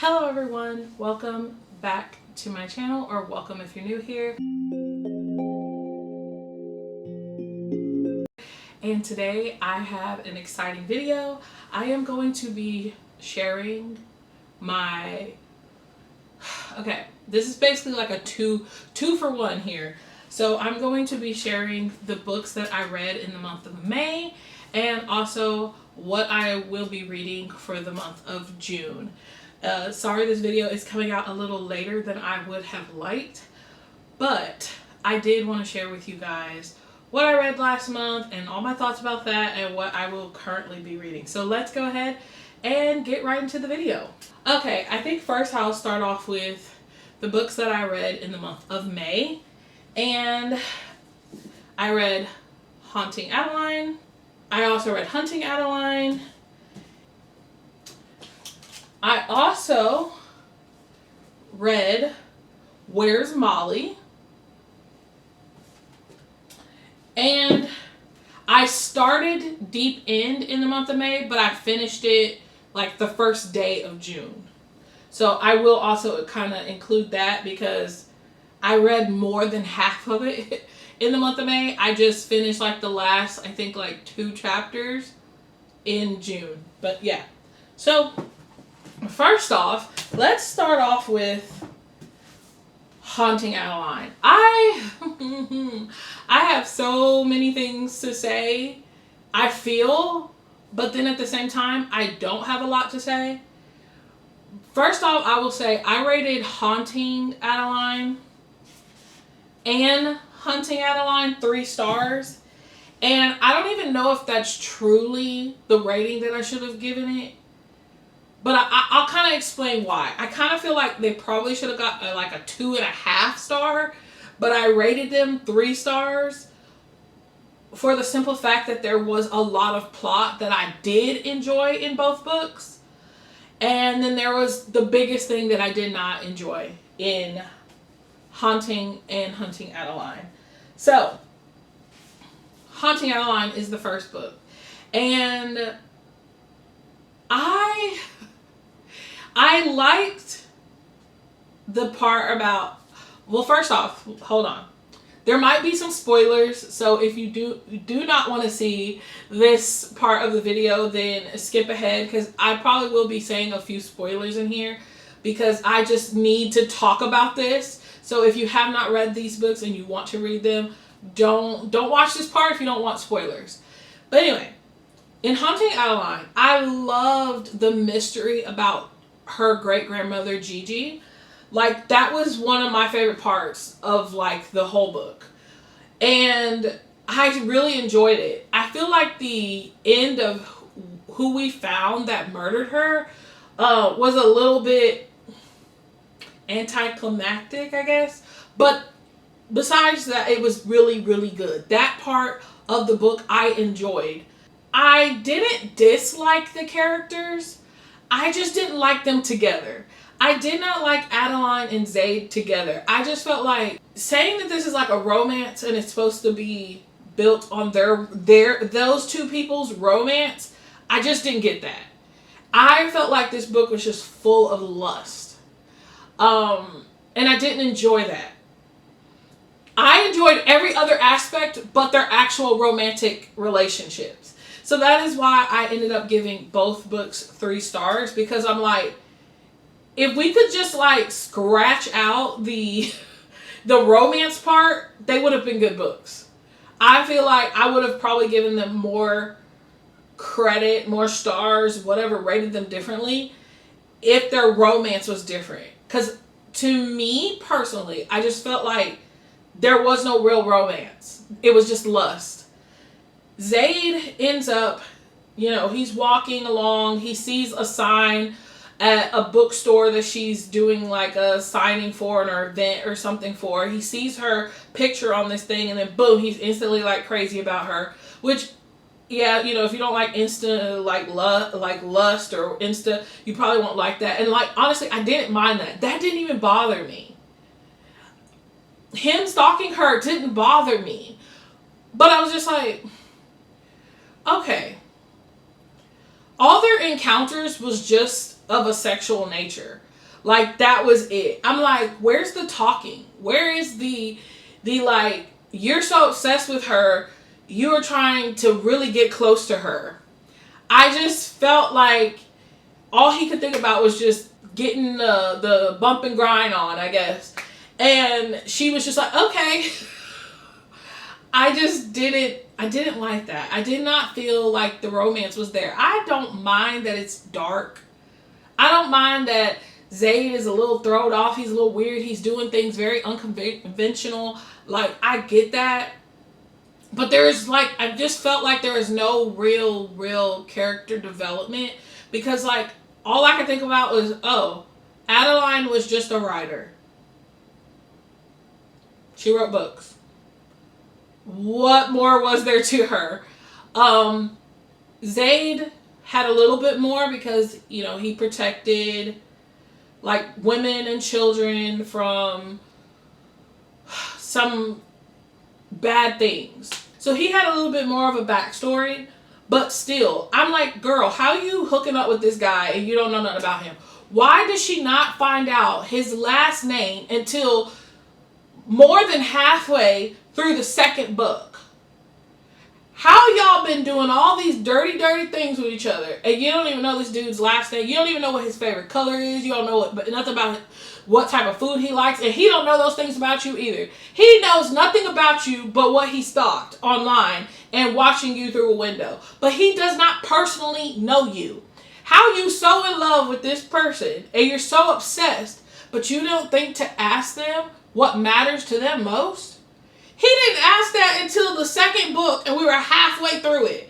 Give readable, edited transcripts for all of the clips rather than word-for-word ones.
Hello everyone, welcome back to my channel, or welcome if you're new here. And today I have an exciting video. I am going to be sharing my, this is basically like a two for one here. So I'm going to be sharing the books that I read in the month of May and also what I will be reading for the month of June. Sorry this video is coming out a little later than I would have liked, but I did want to share with you guys what I read last month and all my thoughts about that and what I will currently be reading. So let's go ahead and get right into the video. Okay, I think first I'll start off with the books that I read in the month of May. And I read Haunting Adeline. I also read Hunting Adeline. I also read Where's Molly? And I started Deep End in the month of May, but I finished it like the first day of June. So I will also kind of include that because I read more than half of it in the month of May. I just finished like the last, I think like 2 chapters in June. But yeah. So first off, let's start off with Haunting Adeline. I have so many things to say, I feel, but then at the same time, I don't have a lot to say. First off, I will say I rated Haunting Adeline and Hunting Adeline 3 stars. And I don't even know if that's truly the rating that I should have given it. But I'll kind of explain why. I kind of feel like they probably should have got like a 2.5 star, but I rated them 3 stars for the simple fact that there was a lot of plot that I did enjoy in both books. And then there was the biggest thing that I did not enjoy in Haunting and Hunting Adeline. So, Haunting Adeline is the first book. And I liked the part about, well, first off, hold on. There might be some spoilers, so if you do not want to see this part of the video, then skip ahead, because I probably will be saying a few spoilers in here because I just need to talk about this. So if you have not read these books and you want to read them, don't watch this part if you don't want spoilers. But anyway, in Haunting Adeline, I loved the mystery about her great-grandmother Gigi. Like, that was one of my favorite parts of like the whole book. And I really enjoyed it. I feel like the end of who we found that murdered her was a little bit anticlimactic, I guess. But besides that, it was really, really good. That part of the book I enjoyed. I didn't dislike the characters. I just didn't like them together. I did not like Adeline and Zaid together. I just felt like saying that this is like a romance and it's supposed to be built on those two people's romance, I just didn't get that. I felt like this book was just full of lust. And I didn't enjoy that. I enjoyed every other aspect but their actual romantic relationships. So that is why I ended up giving both books 3 stars, because I'm like, if we could just like scratch out the romance part, they would have been good books. I feel like I would have probably given them more credit, more stars, whatever, rated them differently if their romance was different. Because to me personally, I just felt like there was no real romance. It was just lust. Zaid ends up, he's walking along. He sees a sign at a bookstore that she's doing like a signing for an event or something for. He sees her picture on this thing and then boom, he's instantly like crazy about her. Which, yeah, if you don't like instant like lust or insta, you probably won't like that. And like, honestly, I didn't mind that. That didn't even bother me. Him stalking her didn't bother me. But I was just like, okay. All their encounters was just of a sexual nature. Like, that was it. I'm like, where's the talking? Where is the like, you're so obsessed with her, you are trying to really get close to her. I just felt like all he could think about was just getting the bump and grind on, I guess. And she was just like, okay. I didn't like that. I did not feel like the romance was there. I don't mind that it's dark. I don't mind that Zayd is a little thrown off. He's a little weird. He's doing things very unconventional. Like, I get that. But there's like, I just felt like there was no real character development. Because like, all I could think about was, oh, Adeline was just a writer. She wrote books. What more was there to her? Zayd had a little bit more because, you know, he protected like women and children from some bad things. So he had a little bit more of a backstory, but still, I'm like, girl, how you hooking up with this guy and you don't know nothing about him? Why did she not find out his last name until more than halfway through the second book? How y'all been doing all these dirty things with each other and you don't even know this dude's last name? You don't even know what his favorite color is. You don't know nothing about what type of food he likes, and he don't know those things about you either. He knows nothing about you but what he stalked online and watching you through a window. But he does not personally know you. How you so in love with this person and you're so obsessed, but you don't think to ask them what matters to them most? He didn't ask that until the second book and we were halfway through it.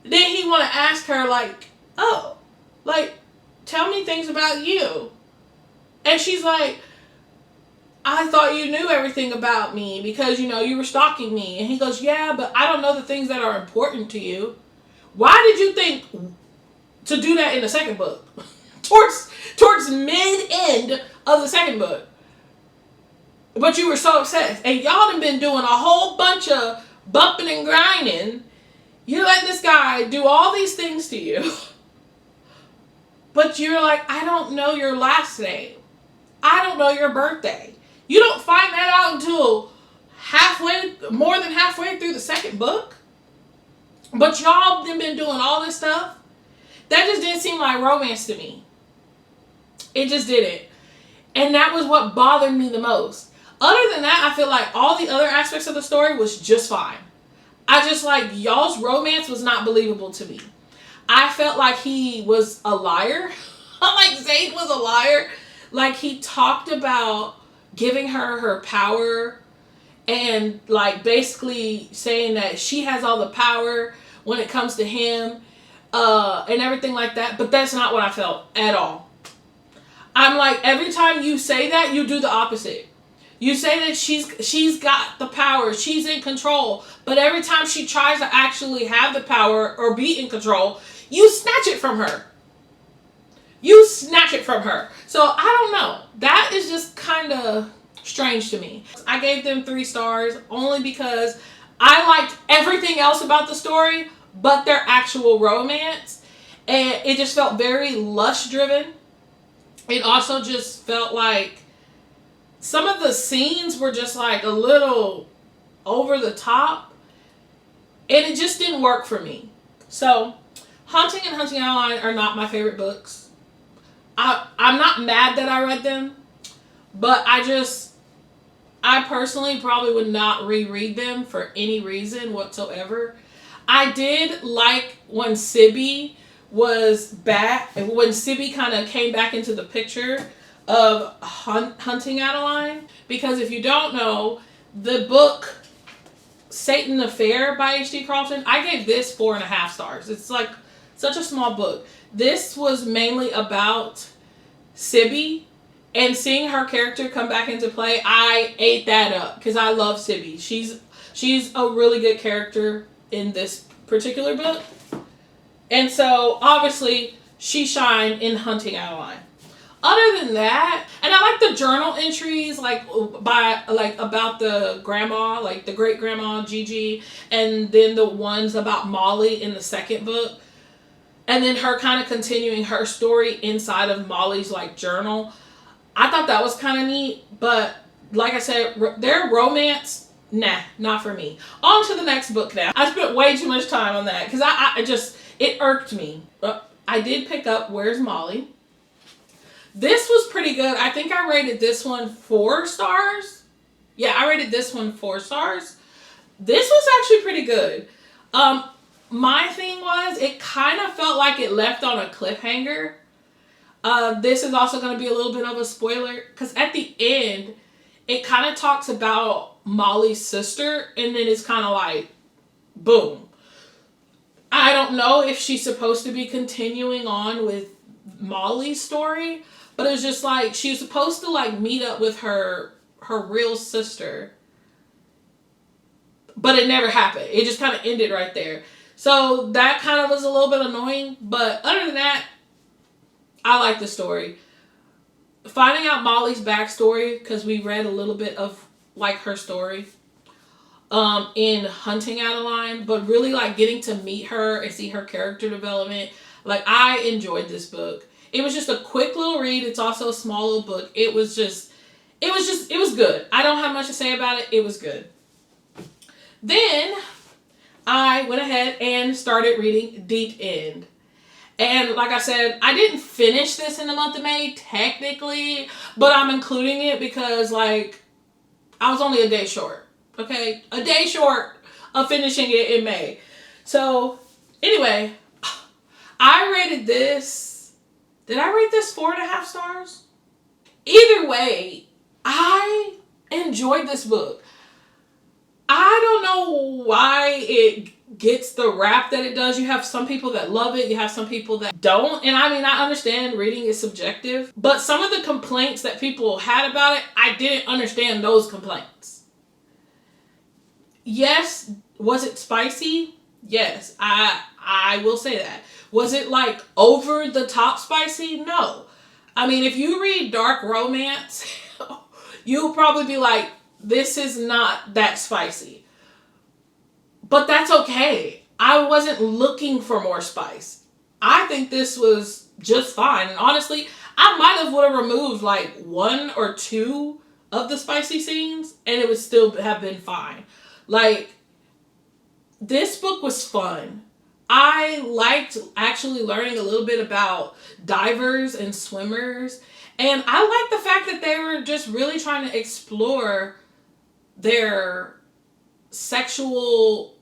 Then he want to ask her like, oh, like, tell me things about you. And she's like, I thought you knew everything about me because, you know, you were stalking me. And he goes, yeah, but I don't know the things that are important to you. Why did you think to do that in the second book? towards mid-end of the second book. But you were so obsessed. And y'all done been doing a whole bunch of bumping and grinding. You let this guy do all these things to you. But you're like, I don't know your last name. I don't know your birthday. You don't find that out until more than halfway through the second book. But y'all done been doing all this stuff. That just didn't seem like romance to me. It just didn't. And that was what bothered me the most. Other than that, I feel like all the other aspects of the story was just fine. I just like, y'all's romance was not believable to me. I felt like he was a liar. Like Zayd was a liar. Like he talked about giving her power and like basically saying that she has all the power when it comes to him and everything like that. But that's not what I felt at all. I'm like, every time you say that, you do the opposite. You say that she's got the power, she's in control, but every time she tries to actually have the power or be in control, you snatch it from her. You snatch it from her. So I don't know. That is just kind of strange to me. I gave them 3 stars only because I liked everything else about the story but their actual romance. And it just felt very lust driven. It also just felt like some of the scenes were just like a little over the top. And it just didn't work for me. So Haunting and Hunting Adeline are not my favorite books. I'm not mad that I read them, but I personally probably would not reread them for any reason whatsoever. I did like when Sibby was back, when Sibby kind of came back into the picture of Hunting Adeline, because if you don't know, the book Satan the Fair by H.D. Carlton, I gave this 4.5 stars. It's like such a small book. This was mainly about Sibby, and seeing her character come back into play, I ate that up because I love Sibby. She's a really good character in this particular book, and so obviously she shined in Hunting Adeline. Other than that, and I like the journal entries about the grandma, like the great grandma Gigi, and then the ones about Molly in the second book. And then her kind of continuing her story inside of Molly's like journal. I thought that was kind of neat, but like I said, their romance, nah, not for me. On to the next book now. I spent way too much time on that because I just, it irked me. But I did pick up Where's Molly. This was pretty good. I think I rated this one 4 stars. Yeah, I rated this one 4 stars. This was actually pretty good. My thing was, it kind of felt like it left on a cliffhanger. This is also going to be a little bit of a spoiler, because at the end, it kind of talks about Molly's sister, and then it's kind of like, boom. I don't know if she's supposed to be continuing on with Molly's story, but it was just like, she was supposed to like meet up with her real sister, but it never happened. It just kind of ended right there. So that kind of was a little bit annoying, but other than that, I like the story. Finding out Molly's backstory, because we read a little bit of like her story in Hunting Adeline, but really like getting to meet her and see her character development. Like, I enjoyed this book. It was just a quick little read. It's also a small little book. It was good. I don't have much to say about it. It was good. Then I went ahead and started reading Deep End. And like I said, I didn't finish this in the month of May, technically, but I'm including it because, like, I was only a day short, okay? A day short of finishing it in May. So, anyway, I rated this, did I rate this 4.5 stars? Either way, I enjoyed this book. I don't know why it gets the rap that it does. You have some people that love it. You have some people that don't. And I mean, I understand reading is subjective. But some of the complaints that people had about it, I didn't understand those complaints. Yes, was it spicy? Yes, I will say that. Was it like over the top spicy? No. I mean, if you read dark romance, you'll probably be like, this is not that spicy. But that's okay. I wasn't looking for more spice. I think this was just fine. And honestly, I might have would have removed like 1 or 2 of the spicy scenes and it would still have been fine. Like, this book was fun. I liked actually learning a little bit about divers and swimmers. And I liked the fact that they were just really trying to explore their sexual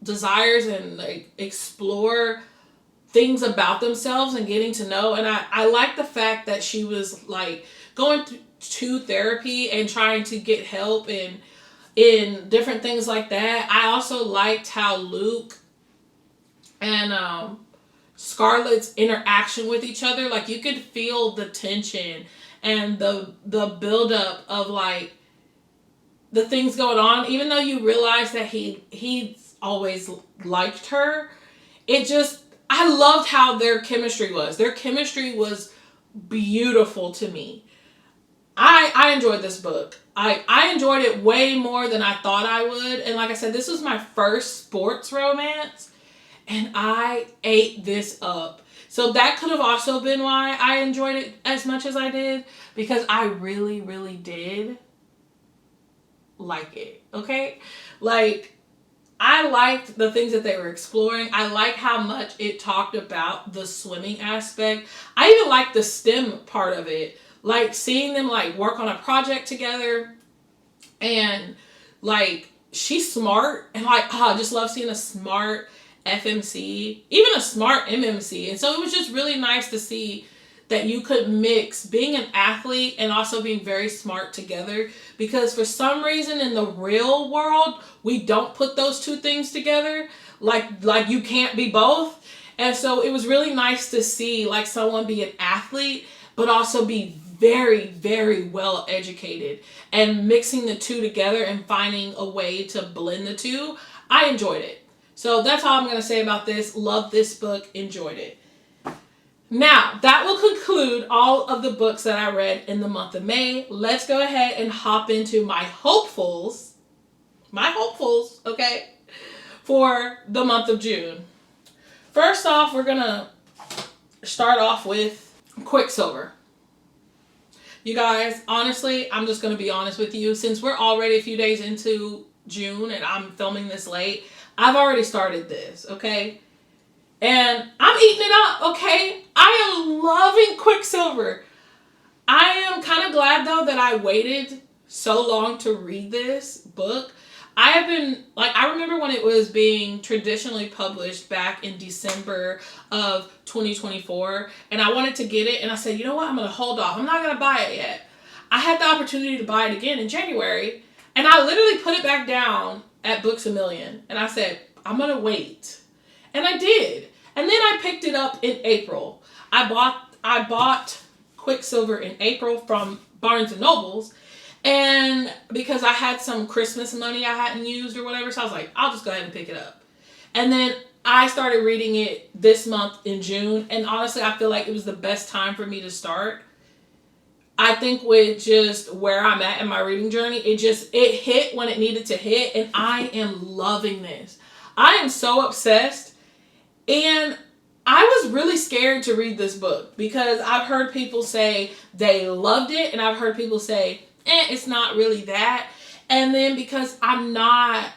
desires and like explore things about themselves and getting to know. And I like the fact that she was like going to therapy and trying to get help in different things like that. I also liked how Luke and Scarlett's interaction with each other, like you could feel the tension and the buildup of like the things going on, even though you realize that he's always liked her. I loved how their chemistry was. Their chemistry was beautiful to me. I enjoyed this book. I enjoyed it way more than I thought I would. And like I said, this was my first sports romance. And I ate this up. So that could have also been why I enjoyed it as much as I did. Because I really, really did like it. Okay? Like, I liked the things that they were exploring. I like how much it talked about the swimming aspect. I even liked the STEM part of it. Like, seeing them, like, work on a project together. And, like, she's smart. And, like, I just love seeing a smart FMC. Even a smart MMC. And so it was just really nice to see that you could mix being an athlete and also being very smart together. Because for some reason in the real world, we don't put those two things together. Like you can't be both. And so it was really nice to see like someone be an athlete, but also be very, very well educated. And mixing the two together and finding a way to blend the two. I enjoyed it. So that's all I'm going to say about this. Love this book. Enjoyed it. Now, that will conclude all of the books that I read in the month of May. Let's go ahead and hop into my hopefuls, okay, for the month of June. First off, we're going to start off with Quicksilver. You guys, honestly, I'm just going to be honest with you. Since we're already a few days into June and I'm filming this late, I've already started this, okay? And I'm eating it up, okay? I am loving Quicksilver. I am kind of glad, though, that I waited so long to read this book. I have been, like, I remember when it was being traditionally published back in December of 2024, and I wanted to get it, and I said, you know what, I'm going to hold off. I'm not going to buy it yet. I had the opportunity to buy it again in January, and I literally put it back down at Books A Million, and I said, I'm going to wait. And I did. And then I picked it up in April. I bought Quicksilver in April from Barnes & Nobles, and because I had some Christmas money I hadn't used or whatever, so I was like, I'll just go ahead and pick it up. And then I started reading it this month in June, and honestly, I feel like it was the best time for me to start. I think with just where I'm at in my reading journey, it hit when it needed to hit, and I am loving this. I am so obsessed, and I was really scared to read this book because I've heard people say they loved it, and I've heard people say, it's not really that. And then because I'm not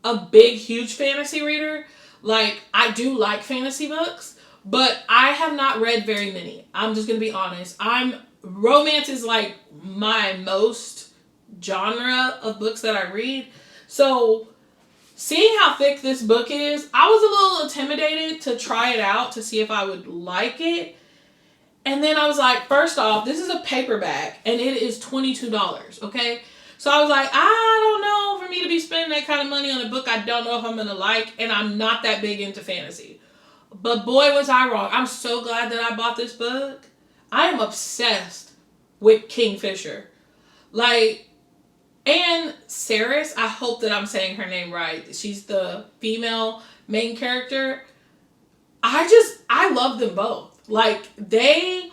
a big, huge fantasy reader, like, I do like fantasy books, but I have not read very many. I'm just going to be honest. Romance is like my most genre of books that I read. So seeing how thick this book is, I was a little intimidated to try it out to see if I would like it. And then I was like, first off, this is a paperback and it is $22, okay? So I was like, I don't know for me to be spending that kind of money on a book I don't know if I'm going to like, and I'm not that big into fantasy. But boy, was I wrong. I'm so glad that I bought this book. I am obsessed with Kingfisher. Like, and Saris, I hope that I'm saying her name right. She's the female main character. I love them both. Like, I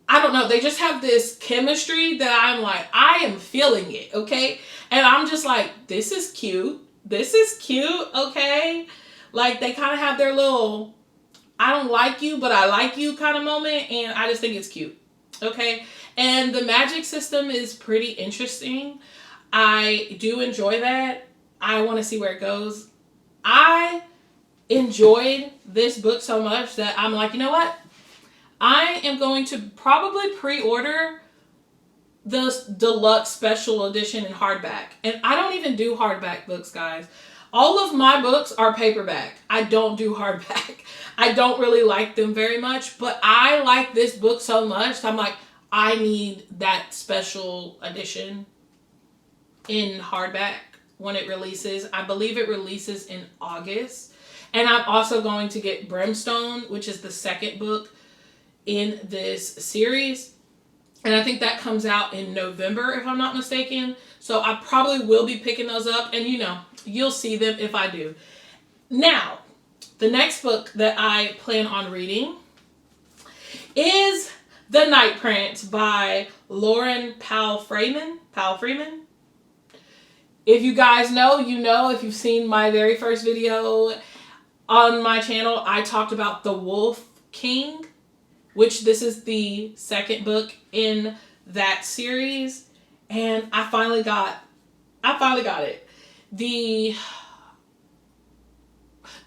don't know, they just have this chemistry that I'm like, I am feeling it, okay? And I'm just like, this is cute, okay? Like, they kind of have their little, I don't like you, but I like you kind of moment, and I just think it's cute, okay? And the magic system is pretty interesting. I do enjoy that. I want to see where it goes. I enjoyed this book so much that I'm like, you know what? I am going to probably pre-order the deluxe special edition in hardback. And I don't even do hardback books, guys. All of my books are paperback. I don't do hardback. I don't really like them very much, but I like this book so much. So I'm like, I need that special edition in hardback when it releases. I believe it releases in August. And I'm also going to get Brimstone, which is the second book in this series. And I think that comes out in November, if I'm not mistaken. So I probably will be picking those up. And, you know, you'll see them if I do. Now, the next book that I plan on reading is The Night Prince by Lauren Palphreyman. If you guys know, you know. If you've seen my very first video on my channel, I talked about The Wolf King, which this is the second book in that series, and I finally got it. The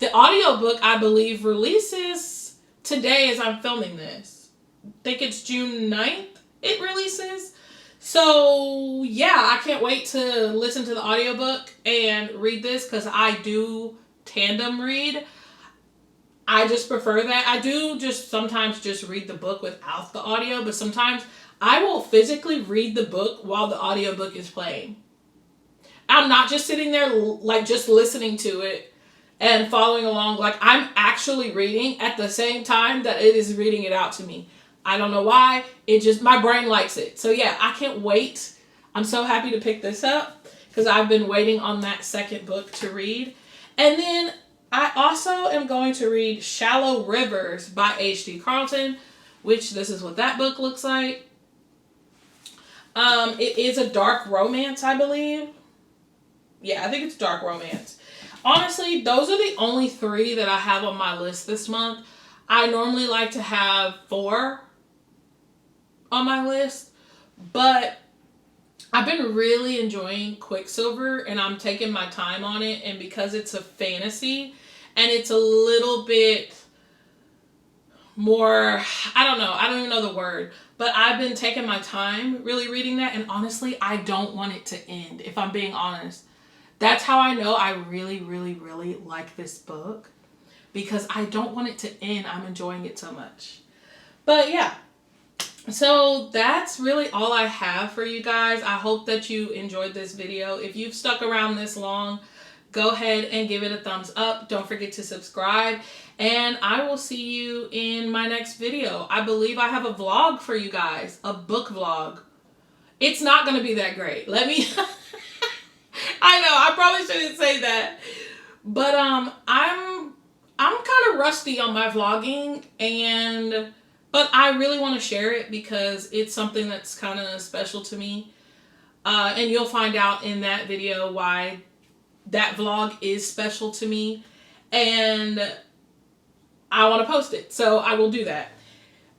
audiobook, I believe, releases today as I'm filming this. I think it's June 9th it releases. So, yeah, I can't wait to listen to the audiobook and read this because I do tandem read. I just prefer that. I do just sometimes just read the book without the audio, but sometimes I will physically read the book while the audiobook is playing. I'm not just sitting there like just listening to it and following along. Like, I'm actually reading at the same time that it is reading it out to me. I don't know why. My brain likes it. So yeah, I can't wait. I'm so happy to pick this up because I've been waiting on that second book to read. And then I also am going to read Shallow Rivers by H.D. Carlton, which this is what that book looks like. It is a dark romance, I believe. Yeah, I think it's dark romance. Honestly, those are the only 3 that I have on my list this month. I normally like to have 4 on my list. But I've been really enjoying Quicksilver, and I'm taking my time on it. And because it's a fantasy and it's a little bit more, I don't even know the word, but I've been taking my time really reading that. And honestly, I don't want it to end, if I'm being honest. That's how I know I really, really, really like this book, because I don't want it to end. I'm enjoying it so much. But yeah. So that's really all I have for you guys. I hope that you enjoyed this video. If you've stuck around this long, go ahead and give it a thumbs up. Don't forget to subscribe. And I will see you in my next video. I believe I have a vlog for you guys. A book vlog. It's not going to be that great. Let me... I know, I probably shouldn't say that. But I'm kind of rusty on my vlogging, but I really want to share it because it's something that's kind of special to me. And you'll find out in that video why that vlog is special to me. And I want to post it, so I will do that.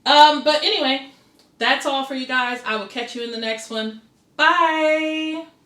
But anyway, that's all for you guys. I will catch you in the next one. Bye!